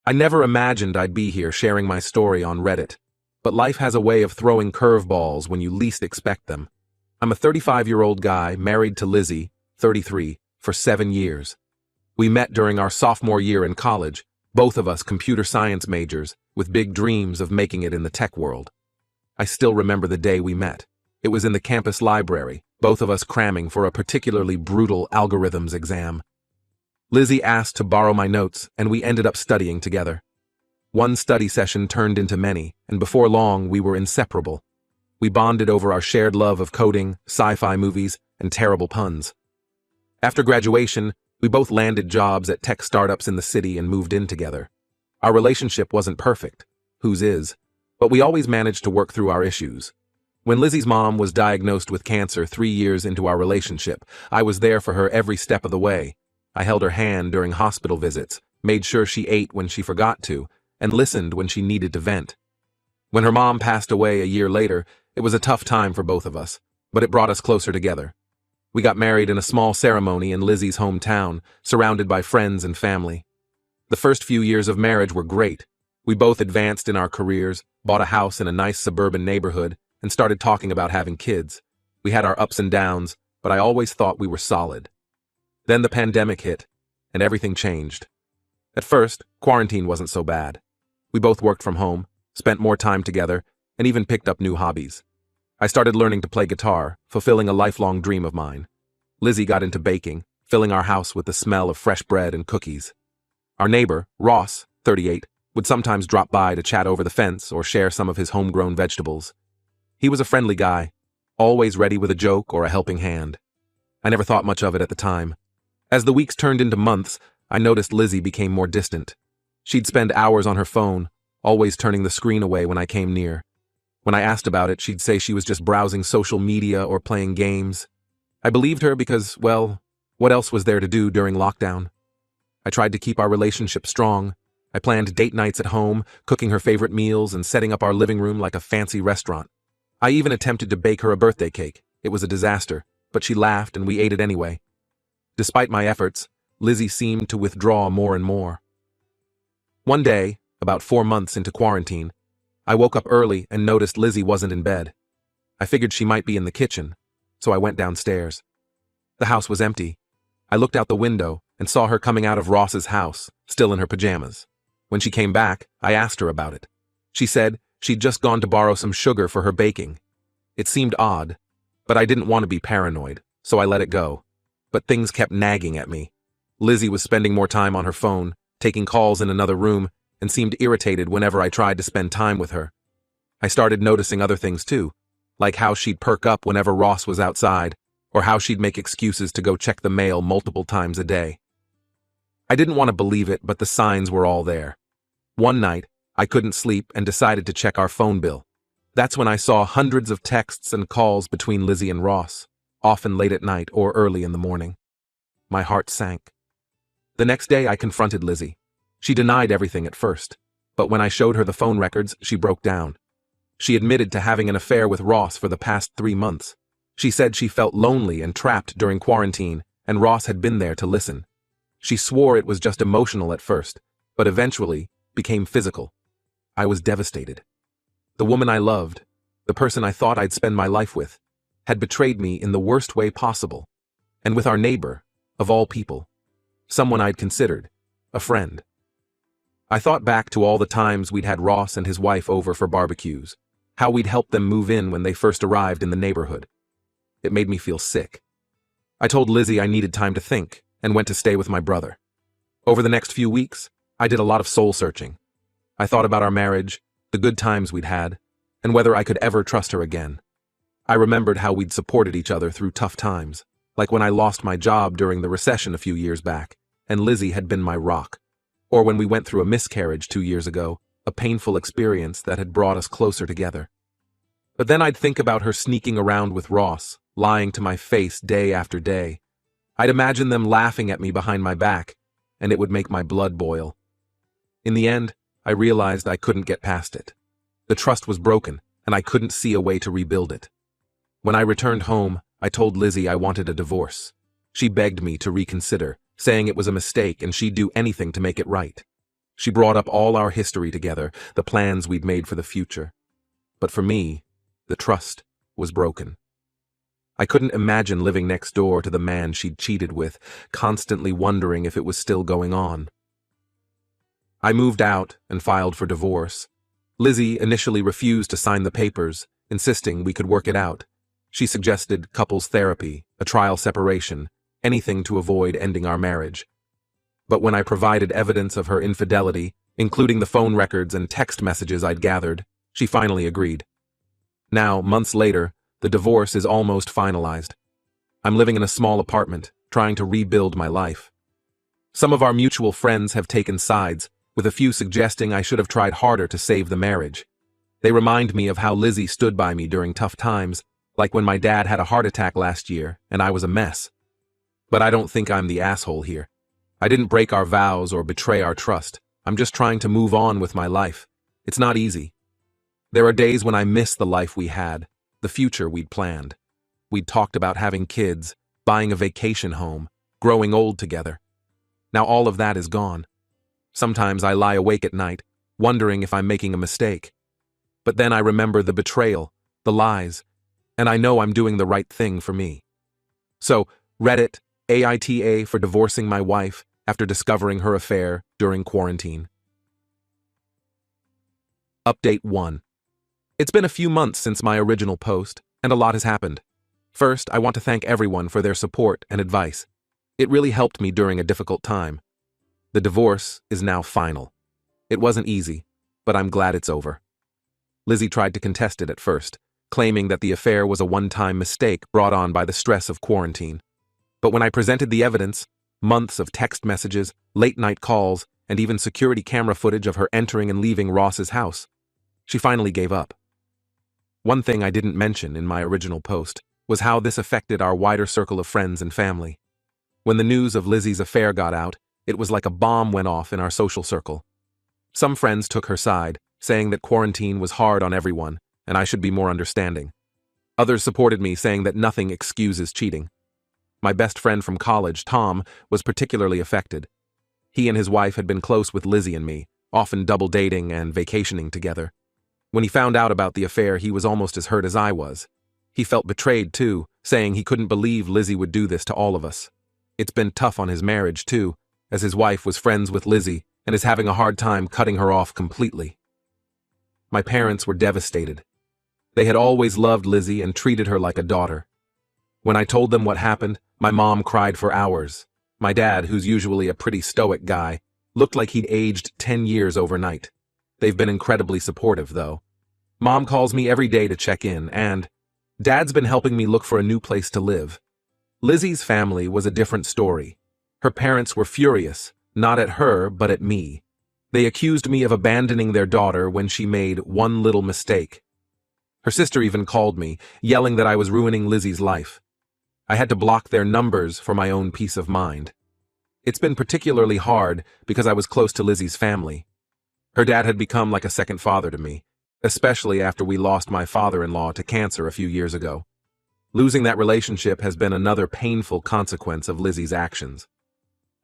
I never imagined I'd be here sharing my story on Reddit, but life has a way of throwing curveballs when you least expect them. I'm a 35-year-old guy married to Lizzie, 33, for 7 years. We met during our sophomore year in college, both of us computer science majors with big dreams of making it in the tech world. I still remember the day we met. It was in the campus library, both of us cramming for a particularly brutal algorithms exam. Lizzie asked to borrow my notes, and we ended up studying together. One study session turned into many, and before long we were inseparable. We bonded over our shared love of coding, sci-fi movies, and terrible puns. After graduation, we both landed jobs at tech startups in the city and moved in together. Our relationship wasn't perfect, whose is, but we always managed to work through our issues. When Lizzie's mom was diagnosed with cancer 3 years into our relationship, I was there for her every step of the way. I held her hand during hospital visits, made sure she ate when she forgot to, and listened when she needed to vent. When her mom passed away a year later, it was a tough time for both of us, but it brought us closer together. We got married in a small ceremony in Lizzie's hometown, surrounded by friends and family. The first few years of marriage were great. We both advanced in our careers, bought a house in a nice suburban neighborhood, and started talking about having kids. We had our ups and downs, but I always thought we were solid. Then the pandemic hit, and everything changed. At first, quarantine wasn't so bad. We both worked from home, spent more time together, and even picked up new hobbies. I started learning to play guitar, fulfilling a lifelong dream of mine. Lizzie got into baking, filling our house with the smell of fresh bread and cookies. Our neighbor, Ross, 38, would sometimes drop by to chat over the fence or share some of his homegrown vegetables. He was a friendly guy, always ready with a joke or a helping hand. I never thought much of it at the time. As the weeks turned into months, I noticed Lizzie became more distant. She'd spend hours on her phone, always turning the screen away when I came near. When I asked about it, she'd say she was just browsing social media or playing games. I believed her because, well, what else was there to do during lockdown? I tried to keep our relationship strong. I planned date nights at home, cooking her favorite meals and setting up our living room like a fancy restaurant. I even attempted to bake her a birthday cake. It was a disaster, but she laughed and we ate it anyway. Despite my efforts, Lizzie seemed to withdraw more and more. One day, about 4 months into quarantine, I woke up early and noticed Lizzie wasn't in bed. I figured she might be in the kitchen, so I went downstairs. The house was empty. I looked out the window and saw her coming out of Ross's house, still in her pajamas. When she came back, I asked her about it. She said she'd just gone to borrow some sugar for her baking. It seemed odd, but I didn't want to be paranoid, so I let it go. But things kept nagging at me. Lizzie was spending more time on her phone, taking calls in another room, and seemed irritated whenever I tried to spend time with her. I started noticing other things too, like how she'd perk up whenever Ross was outside, or how she'd make excuses to go check the mail multiple times a day. I didn't want to believe it, but the signs were all there. One night, I couldn't sleep and decided to check our phone bill. That's when I saw hundreds of texts and calls between Lizzie and Ross, often late at night or early in the morning. My heart sank. The next day I confronted Lizzie. She denied everything at first, but when I showed her the phone records, she broke down. She admitted to having an affair with Ross for the past 3 months. She said she felt lonely and trapped during quarantine, and Ross had been there to listen. She swore it was just emotional at first, but eventually became physical. I was devastated. The woman I loved, the person I thought I'd spend my life with, had betrayed me in the worst way possible, and with our neighbor, of all people, someone I'd considered a friend. I thought back to all the times we'd had Ross and his wife over for barbecues, how we'd helped them move in when they first arrived in the neighborhood. It made me feel sick. I told Lizzie I needed time to think and went to stay with my brother. Over the next few weeks, I did a lot of soul searching. I thought about our marriage, the good times we'd had, and whether I could ever trust her again. I remembered how we'd supported each other through tough times, like when I lost my job during the recession a few years back, and Lizzie had been my rock. Or when we went through a miscarriage 2 years ago, a painful experience that had brought us closer together. But then I'd think about her sneaking around with Ross, lying to my face day after day. I'd imagine them laughing at me behind my back, and it would make my blood boil. In the end, I realized I couldn't get past it. The trust was broken, and I couldn't see a way to rebuild it. When I returned home, I told Lizzie I wanted a divorce. She begged me to reconsider, saying it was a mistake and she'd do anything to make it right. She brought up all our history together, the plans we'd made for the future. But for me, the trust was broken. I couldn't imagine living next door to the man she'd cheated with, constantly wondering if it was still going on. I moved out and filed for divorce. Lizzie initially refused to sign the papers, insisting we could work it out. She suggested couples therapy, a trial separation, anything to avoid ending our marriage. But when I provided evidence of her infidelity, including the phone records and text messages I'd gathered, she finally agreed. Now, months later, the divorce is almost finalized. I'm living in a small apartment, trying to rebuild my life. Some of our mutual friends have taken sides, with a few suggesting I should have tried harder to save the marriage. They remind me of how Lizzie stood by me during tough times, like when my dad had a heart attack last year and I was a mess. But I don't think I'm the asshole here. I didn't break our vows or betray our trust. I'm just trying to move on with my life. It's not easy. There are days when I miss the life we had, the future we'd planned. We'd talked about having kids, buying a vacation home, growing old together. Now all of that is gone. Sometimes I lie awake at night, wondering if I'm making a mistake. But then I remember the betrayal, the lies, and I know I'm doing the right thing for me. So, Reddit, AITA for divorcing my wife after discovering her affair during quarantine. Update 1. It's been a few months since my original post, and a lot has happened. First, I want to thank everyone for their support and advice. It really helped me during a difficult time. The divorce is now final. It wasn't easy, but I'm glad it's over. Lizzie tried to contest it at first, claiming that the affair was a one-time mistake brought on by the stress of quarantine. But when I presented the evidence, months of text messages, late-night calls, and even security camera footage of her entering and leaving Ross's house, she finally gave up. One thing I didn't mention in my original post was how this affected our wider circle of friends and family. When the news of Lizzie's affair got out, it was like a bomb went off in our social circle. Some friends took her side, saying that quarantine was hard on everyone, and I should be more understanding. Others supported me, saying that nothing excuses cheating. My best friend from college, Tom, was particularly affected. He and his wife had been close with Lizzie and me, often double dating and vacationing together. When he found out about the affair, he was almost as hurt as I was. He felt betrayed too, saying he couldn't believe Lizzie would do this to all of us. It's been tough on his marriage too, as his wife was friends with Lizzie and is having a hard time cutting her off completely. My parents were devastated. They had always loved Lizzie and treated her like a daughter. When I told them what happened, my mom cried for hours. My dad, who's usually a pretty stoic guy, looked like he'd aged 10 years overnight. They've been incredibly supportive, though. Mom calls me every day to check in, and Dad's been helping me look for a new place to live. Lizzie's family was a different story. Her parents were furious, not at her, but at me. They accused me of abandoning their daughter when she made one little mistake. Her sister even called me, yelling that I was ruining Lizzie's life. I had to block their numbers for my own peace of mind. It's been particularly hard because I was close to Lizzie's family. Her dad had become like a second father to me, especially after we lost my father-in-law to cancer a few years ago. Losing that relationship has been another painful consequence of Lizzie's actions.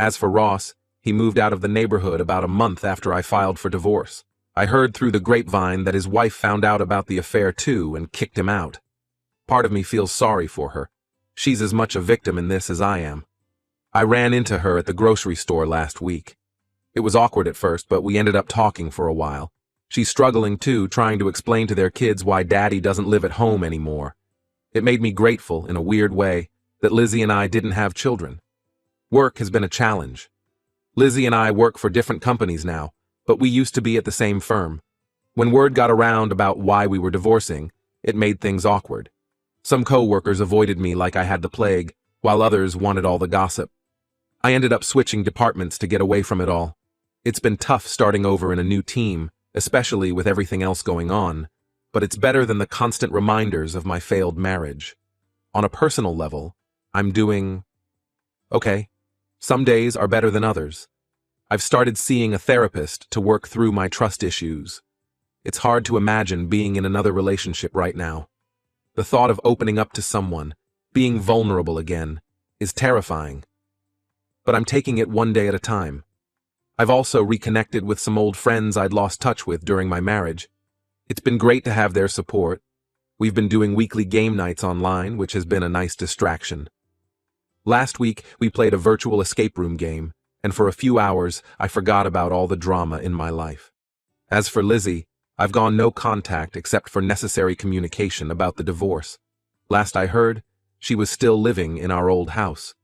As for Ross, he moved out of the neighborhood about a month after I filed for divorce. I heard through the grapevine that his wife found out about the affair too and kicked him out. Part of me feels sorry for her. She's as much a victim in this as I am. I ran into her at the grocery store last week. It was awkward at first, but we ended up talking for a while. She's struggling too, trying to explain to their kids why Daddy doesn't live at home anymore. It made me grateful, in a weird way, that Lizzie and I didn't have children. Work has been a challenge. Lizzie and I work for different companies now, but we used to be at the same firm. When word got around about why we were divorcing, it made things awkward. Some co-workers avoided me like I had the plague, while others wanted all the gossip. I ended up switching departments to get away from it all. It's been tough starting over in a new team, especially with everything else going on, but it's better than the constant reminders of my failed marriage. On a personal level, I'm doing okay. Some days are better than others. I've started seeing a therapist to work through my trust issues. It's hard to imagine being in another relationship right now. The thought of opening up to someone, being vulnerable again, is terrifying. But I'm taking it one day at a time. I've also reconnected with some old friends I'd lost touch with during my marriage. It's been great to have their support. We've been doing weekly game nights online, which has been a nice distraction. Last week, we played a virtual escape room game, and for a few hours, I forgot about all the drama in my life. As for Lizzie, I've gone no contact except for necessary communication about the divorce. Last I heard, she was still living in our old house.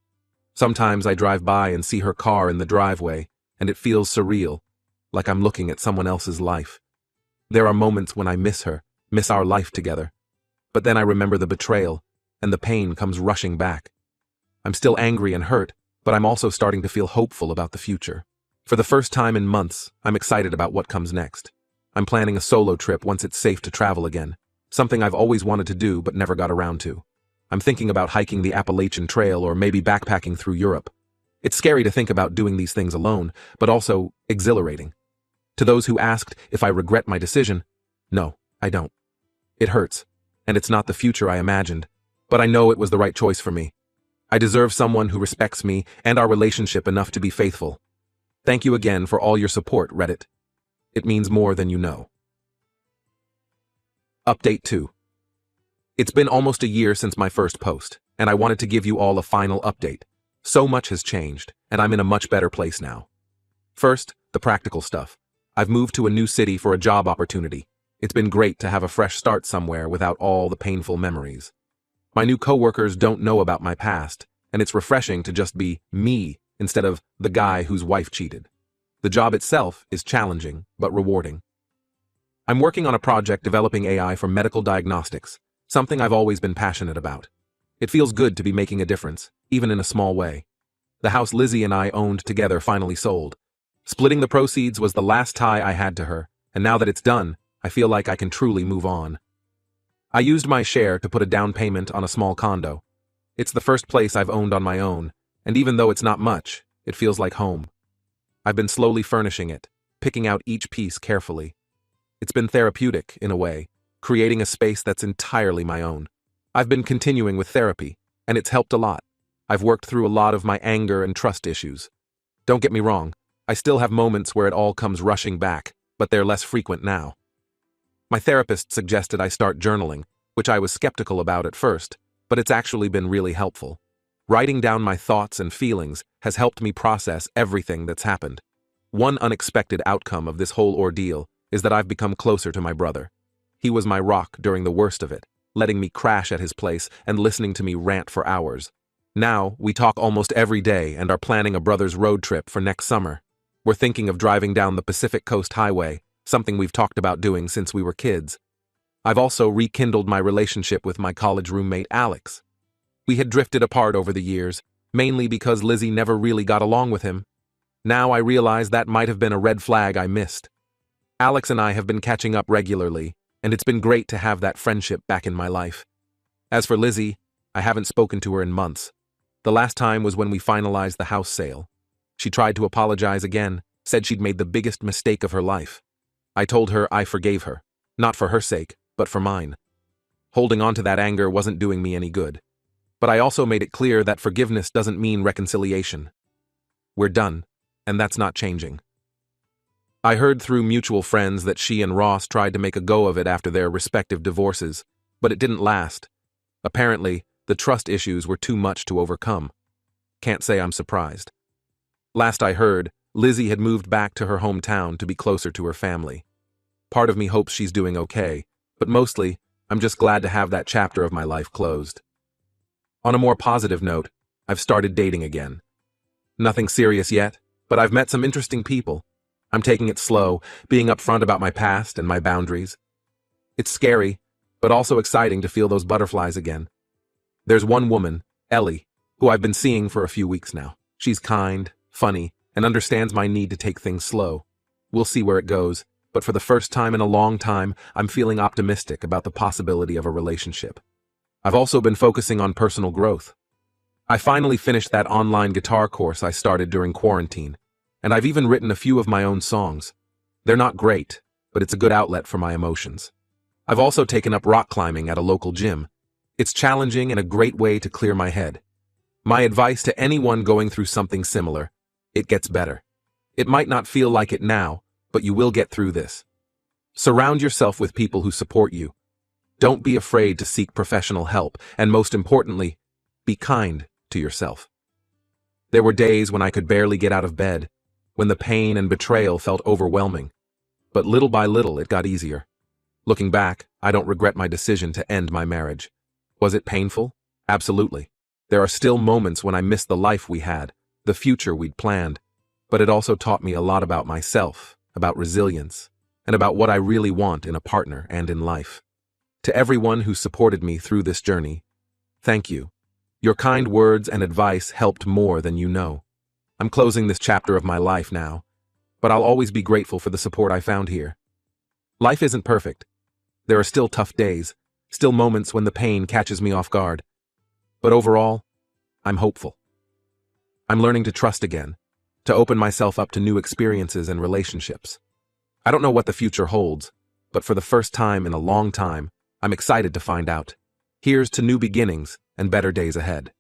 Sometimes I drive by and see her car in the driveway, and it feels surreal, like I'm looking at someone else's life. There are moments when I miss her, miss our life together. But then I remember the betrayal, and the pain comes rushing back. I'm still angry and hurt, but I'm also starting to feel hopeful about the future. For the first time in months, I'm excited about what comes next. I'm planning a solo trip once it's safe to travel again, something I've always wanted to do but never got around to. I'm thinking about hiking the Appalachian Trail or maybe backpacking through Europe. It's scary to think about doing these things alone, but also exhilarating. To those who asked if I regret my decision, no, I don't. It hurts, and it's not the future I imagined, but I know it was the right choice for me. I deserve someone who respects me and our relationship enough to be faithful. Thank you again for all your support, Reddit. It means more than you know. Update 2. It's been almost a year since my first post, and I wanted to give you all a final update. So much has changed, and I'm in a much better place now. First, the practical stuff. I've moved to a new city for a job opportunity. It's been great to have a fresh start somewhere without all the painful memories. My new coworkers don't know about my past, and it's refreshing to just be me instead of the guy whose wife cheated. The job itself is challenging, but rewarding. I'm working on a project developing AI for medical diagnostics, something I've always been passionate about. It feels good to be making a difference, even in a small way. The house Lizzie and I owned together finally sold. Splitting the proceeds was the last tie I had to her, and now that it's done, I feel like I can truly move on. I used my share to put a down payment on a small condo. It's the first place I've owned on my own, and even though it's not much, it feels like home. I've been slowly furnishing it, picking out each piece carefully. It's been therapeutic, in a way, creating a space that's entirely my own. I've been continuing with therapy, and it's helped a lot. I've worked through a lot of my anger and trust issues. Don't get me wrong, I still have moments where it all comes rushing back, but they're less frequent now. My therapist suggested I start journaling, which I was skeptical about at first, but it's actually been really helpful. Writing down my thoughts and feelings has helped me process everything that's happened. One unexpected outcome of this whole ordeal is that I've become closer to my brother. He was my rock during the worst of it, letting me crash at his place and listening to me rant for hours. Now, we talk almost every day and are planning a brother's road trip for next summer. We're thinking of driving down the Pacific Coast Highway, something we've talked about doing since we were kids. I've also rekindled my relationship with my college roommate Alex. We had drifted apart over the years, mainly because Lizzie never really got along with him. Now I realize that might have been a red flag I missed. Alex and I have been catching up regularly, and it's been great to have that friendship back in my life. As for Lizzie, I haven't spoken to her in months. The last time was when we finalized the house sale. She tried to apologize again, said she'd made the biggest mistake of her life. I told her I forgave her, not for her sake, but for mine. Holding on to that anger wasn't doing me any good. But I also made it clear that forgiveness doesn't mean reconciliation. We're done, and that's not changing. I heard through mutual friends that she and Ross tried to make a go of it after their respective divorces, but it didn't last. Apparently, the trust issues were too much to overcome. Can't say I'm surprised. Last I heard, Lizzie had moved back to her hometown to be closer to her family. Part of me hopes she's doing okay, but mostly, I'm just glad to have that chapter of my life closed. On a more positive note, I've started dating again. Nothing serious yet, but I've met some interesting people. I'm taking it slow, being upfront about my past and my boundaries. It's scary, but also exciting to feel those butterflies again. There's one woman, Ellie, who I've been seeing for a few weeks now. She's kind, funny, and understands my need to take things slow. We'll see where it goes, but for the first time in a long time, I'm feeling optimistic about the possibility of a relationship. I've also been focusing on personal growth. I finally finished that online guitar course I started during quarantine, and I've even written a few of my own songs. They're not great, but it's a good outlet for my emotions. I've also taken up rock climbing at a local gym. It's challenging and a great way to clear my head. My advice to anyone going through something similar: it gets better. It might not feel like it now, but you will get through this. Surround yourself with people who support you. Don't be afraid to seek professional help, and most importantly, be kind to yourself. There were days when I could barely get out of bed, when the pain and betrayal felt overwhelming. But little by little, it got easier. Looking back, I don't regret my decision to end my marriage. Was it painful? Absolutely. There are still moments when I miss the life we had, the future we'd planned. But it also taught me a lot about myself, about resilience, and about what I really want in a partner and in life. To everyone who supported me through this journey, thank you. Your kind words and advice helped more than you know. I'm closing this chapter of my life now, but I'll always be grateful for the support I found here. Life isn't perfect. There are still tough days, still moments when the pain catches me off guard. But overall, I'm hopeful. I'm learning to trust again, to open myself up to new experiences and relationships. I don't know what the future holds, but for the first time in a long time, I'm excited to find out. Here's to new beginnings and better days ahead.